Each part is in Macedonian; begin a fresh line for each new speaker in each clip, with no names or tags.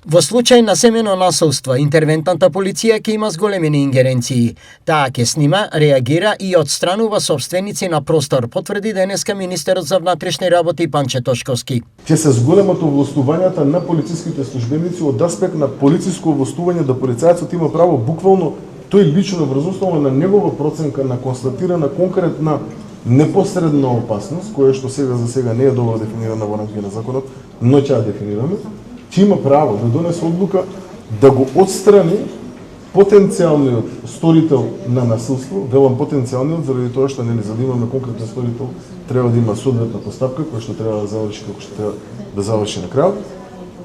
Во случај на семено насилство, интервентната полиција ќе има зголемени ингеренции. Таа ќе снима, реагира и отстранува собственици на простор, потврди денеска министерот за внатрешни работи Панче Тошковски.
Ќе се зголемат овластувањата на полициските службеници од аспект на полициско овластување да полицајецот има право буквално тој лично врз основа на негова проценка на констатирана конкретна непосредна опасност, која што сега не е добро дефинирана во рамките на законот, но ќе ја дефинираме, ќе има право да донесе одлука да го отстрани потенцијалниот сторител на насилство, велам потенцијалниот заради тоа што за да имаме конкретен сторител треба да има соодветна постапка која што треба да заврши како што треба да заврши на крајот.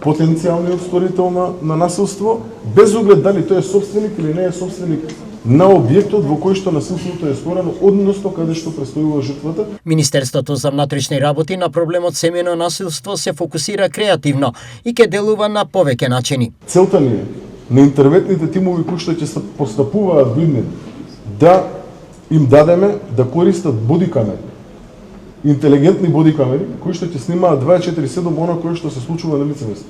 Потенцијалниот сторител на насилство, без оглед дали тој е собственик или не е собственик на објектот во кој што насилството е сторено, односно каде што престојува жртвата.
Министерството за внатрешни работи на проблемот семено насилство се фокусира креативно и ќе делува на повеќе начини.
Целта ни е на интервентните тимови кои што ќе постапуваат видни да им дадеме да користат боди камери. Интелигентни боди камери кои што ќе снимаат 24/7 она кое што се случува на лице место.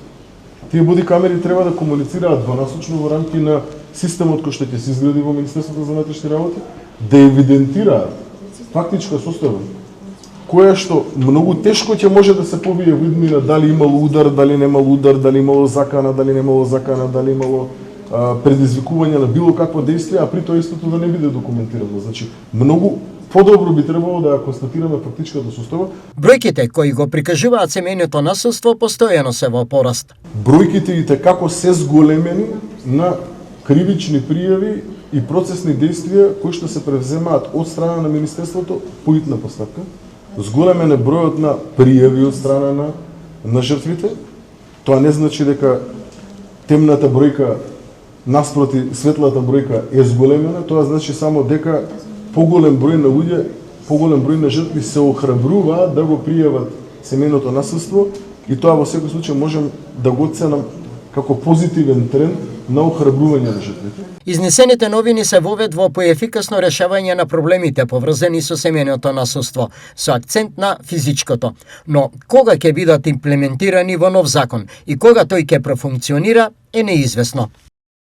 Тие боди камери треба да комуницираат двонасочно во рамки на системот кој што ќе се изгради во Министерството за внатрешни работи, да евидентираат фактичка состојба, која што многу тешко ќе може да се побие видмина дали имало удар, дали немало удар, дали имало закана, дали немало закана, дали имало предизвикување на било какво дејство, а при тоа истото да не биде документирано. Значи, многу подобро би требало да ја констатираме фактичката состојба.
Бројките кои го прикажуваат семејното насилство постојано се во пораст.
Бројките и како се зголемени на кривични пријави и процесни действија кои што се превземаат од страна на Министерството по итна постапка. Зголемен е бројот на пријави од страна на жртвите. Тоа не значи дека темната бројка наспроти светлата бројка е зголемена, тоа значи само дека поголем број на луѓе, поголем број на жртви се охрабруваат да го пријават семејното насилство и тоа во секој случај можем да го оценам како позитивен тренд на охрабрување на жртвите.
Изнесените новини се вовед во поефикасно решавање на проблемите поврзани со семејното насилство, со акцент на физичкото. Но кога ќе бидат имплементирани во нов закон и кога тој ќе профункционира е неизвестно.